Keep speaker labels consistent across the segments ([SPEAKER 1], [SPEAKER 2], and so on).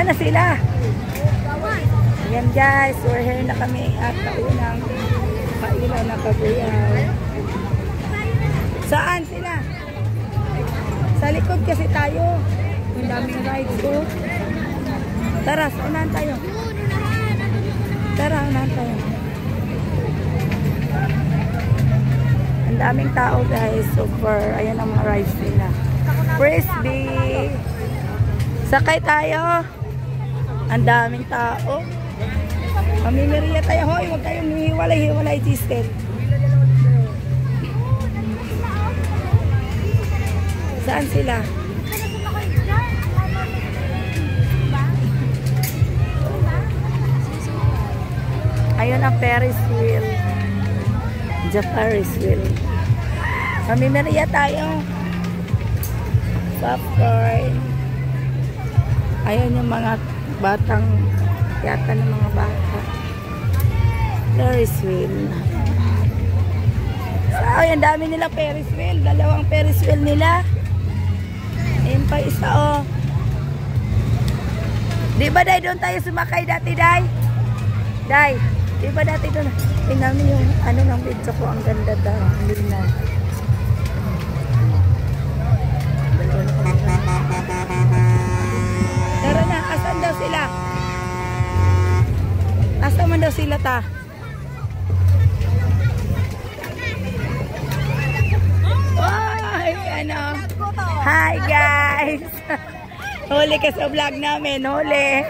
[SPEAKER 1] na sila. Ayan guys, we're here na kami at kaunang pailaw na kabuyaw. Saan sila? Sa likod kasi tayo. Ang daming rides ko. Tara, unahan tayo. Tara, unahan tayo. Ang daming tao guys. Super. Ayan ang mga rides nila. Frisbee. Sakay tayo. Ang daming tao. Mamimiriya tayo. Hoy, huwag kayong hiwalay-hiwalay, Gisel. Saan sila? Ayun ang Ferris wheel. The Ferris wheel. Mamimiriya tayo. Popcorn. Ayun yung mga batang yata ng mga bata. Ferris wheel. So, ang dami nila Ferris wheel. Dalawang Ferris wheel nila. Ayun pa isa oh. Di ba Day doon tayo sumakay dati Day? Day, di ba dati doon? Tingnan mo yung ano ng video ko. Ang ganda daw. Hindi na. Tara na, asan daw sila? Asan man daw sila ta? Ay, ano? Hi guys! Huli ka sa vlog namin, huli.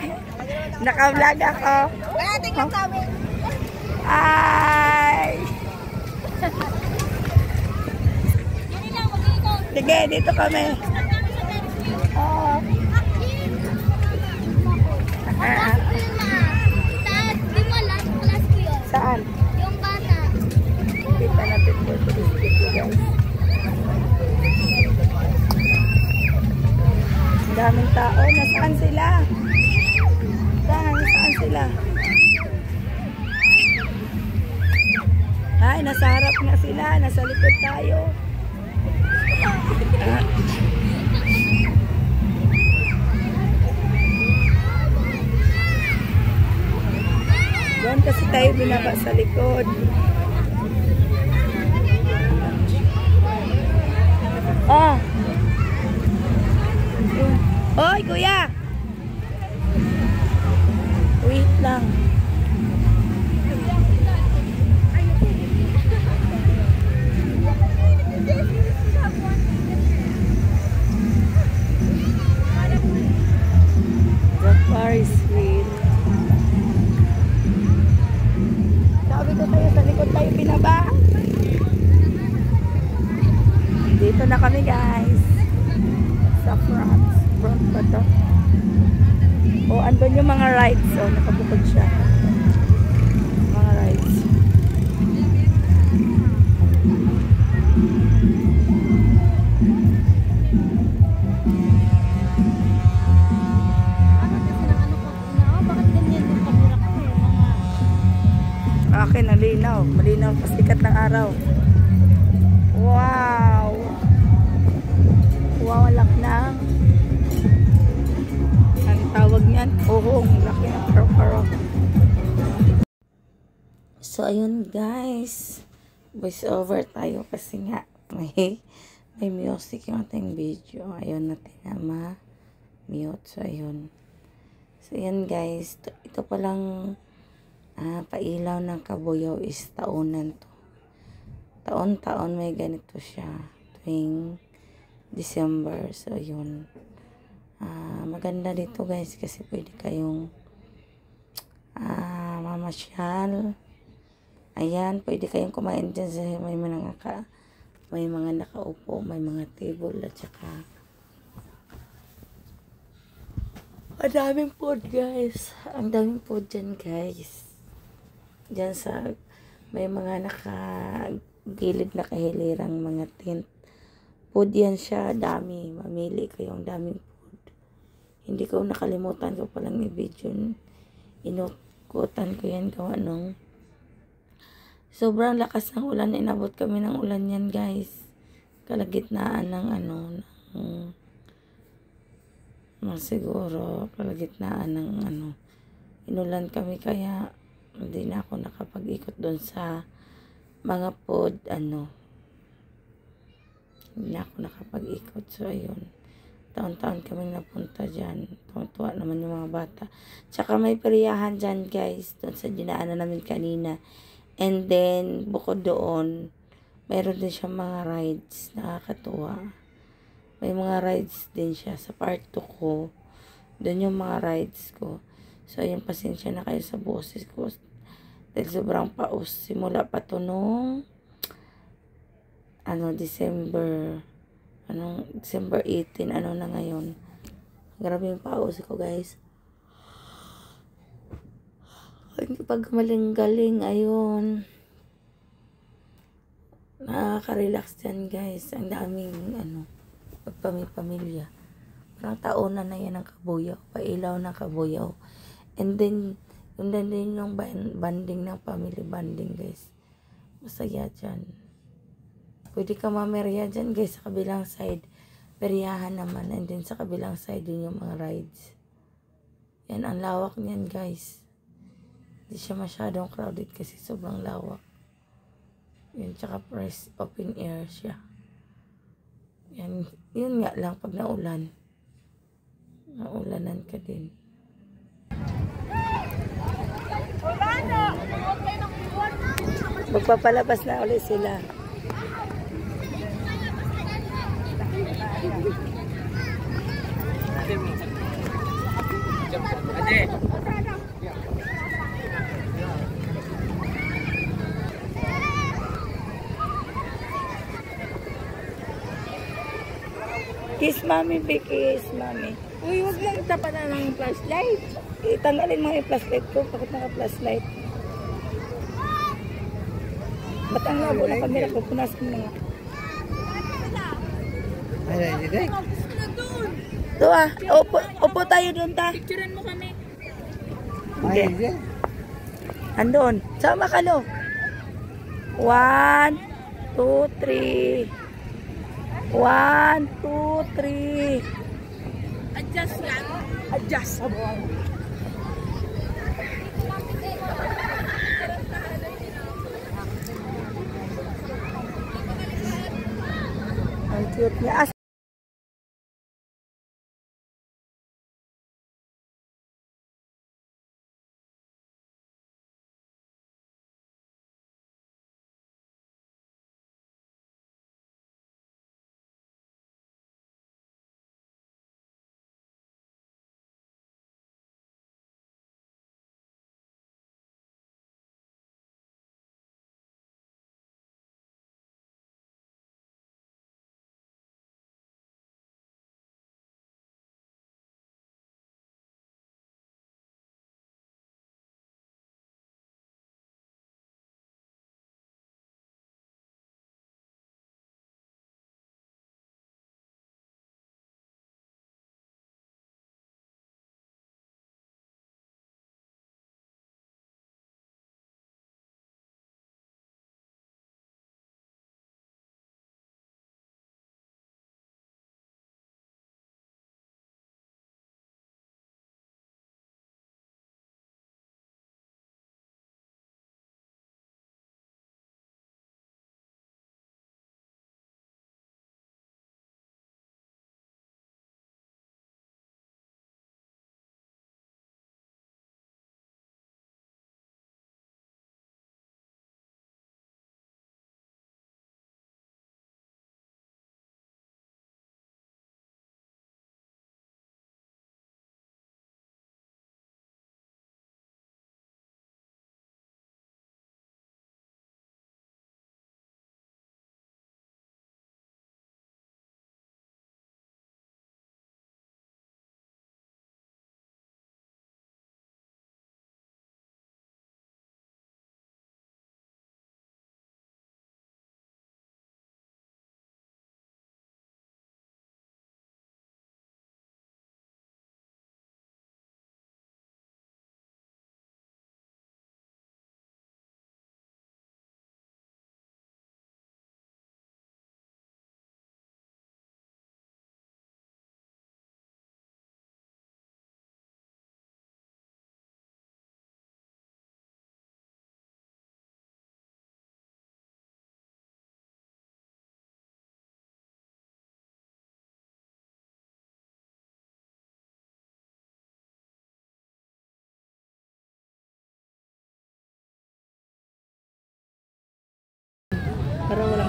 [SPEAKER 1] Naka-vlog ako.
[SPEAKER 2] Wala, tingnan kami.
[SPEAKER 1] Ay! Sige, dito kami. Oh. Saan?
[SPEAKER 2] Yung bata.
[SPEAKER 1] Kita natin po ito guys. Daming tao. Nasaan sila? Saan sila? Ay, nasa harap na sila. Nasa likod tayo. Doon kasi tayo binaba sa likod. Oh! Hoy, kuya! Wait lang. The Ferris wheel. Sabi ko tayo, sa likod tayo binaba. Dito na kami guys. Sa front pa to. O, andun yung mga rides. O, nakabukod siya. Mga rides.
[SPEAKER 2] Bakit ganyan yung kamera ko?
[SPEAKER 1] Akin, nalinaw. Malinaw pa sikat ng araw. Wow! Wow, laknang. Ang tawag niyan, uhong, laki ng karo-karo. So, ayun guys. Voice over tayo kasi nga may music yung ating video. Ayun natin na ma-mute. So, ayun. So, ayun guys. Ito palang pailaw ng Kabuyaw is taunan to. Taon-taon may ganito siya. Tuwing December. So, ayun. Maganda dito guys kasi pwede kayong mamasyal. Ayan, pwede kayong kumain dyan sa may mga nakaupo, may mga table at saka ang daming food guys. Ang daming food dyan guys. Dyan sa may mga nakagilid na kahilirang mga tent. Food yan siya, dami. Mamili kayong daming food. Hindi ko nakalimutan ko palang i-video. Inukutan ko yan gawa nung sobrang lakas ng ulan. Inabot kami ng ulan yan guys. Kalagitnaan ng siguro kalagitnaan ng inulan kami kaya hindi na ako nakapag-ikot doon sa mga pod, hindi na ako nakapag-ikot. So, ayun. Taon-taon kami napunta dyan. Tuwa naman yung mga bata. Tsaka may periyahan dyan, guys. Doon sa dinaanan namin kanina. And then, bukod doon, mayroon din siya mga rides. Nakakatuwa. May mga rides din siya sa part 2 ko. Doon yung mga rides ko. So, ayun, pasensya na kayo sa boses ko. Dahil sobrang paus. Simula pa to nung, December 18, na ngayon. Grabe yung paus ko, guys. Pag maling-galing, ayun. Nakaka-relax dyan, guys. Ang daming, pagpamilya. Parang taonan na yan ng kabuyaw. Pailaw ng kabuyaw. And then, yun din yung banding ng family banding, guys. Masaya dyan. Pwede ka mamerya dyan, guys, sa kabilang side. Peryahan naman. And then, sa kabilang side din yung mga rides. Yan, ang lawak niyan, guys. Hindi siya masyadong crowded kasi sobrang lawak. Yan, tsaka press open air siya. Yan, yun nga lang pag naulan. Naulanan ka din. Magpapalabas na ulit sila. Kiss mami, kiss mami. Uy, huwag lang tapanan ng flashlight. Itanggalin mo yung flashlight ko. Bakit naka-flashlight? Ba't ang labo ng camera ko? Punasan mo nga.
[SPEAKER 3] Ay, guys.
[SPEAKER 1] Ito upo tayo doon ta.
[SPEAKER 2] Picturean mo kami.
[SPEAKER 3] Ay, guys.
[SPEAKER 1] Andun. Sama ka lo. 1, 2, 3. 1, 2, 3.
[SPEAKER 2] Adjust lang.
[SPEAKER 1] Adjust. Ang cute niya.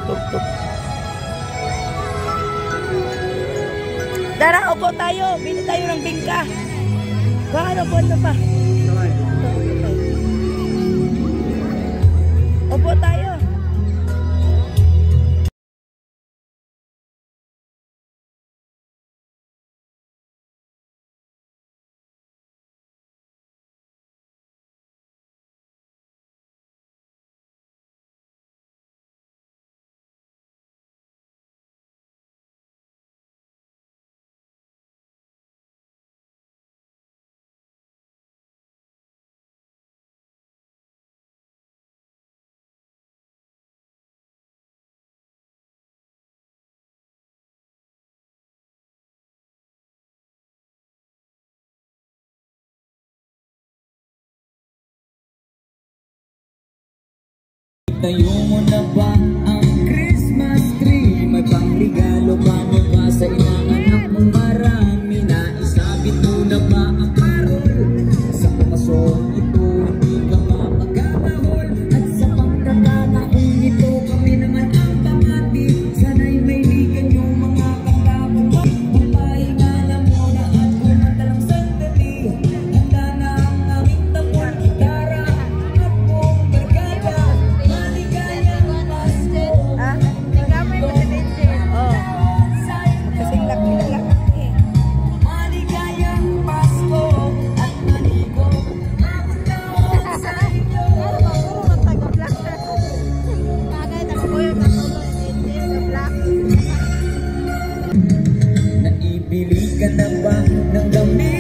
[SPEAKER 1] tugtog. Dara, upo tayo. Bili tayo ng bingka. Paano po ito pa? Upo tayo.
[SPEAKER 4] Tayo mo na ba ang Christmas tree? May pangregalo ba mo ba sa inaanak mong marami? Naisabit mo na ba ang parol? Sa pamasong ito hindi ka mapagkakahol. At sa pagkakataong ito kami naman ang pangati. Sana'y may ligan yung mga katapat. Papahinga na muna at kumanta lang sandali. Handa na ang aming tapon gitara at buong barkada. Naibili ka na ba ng damit?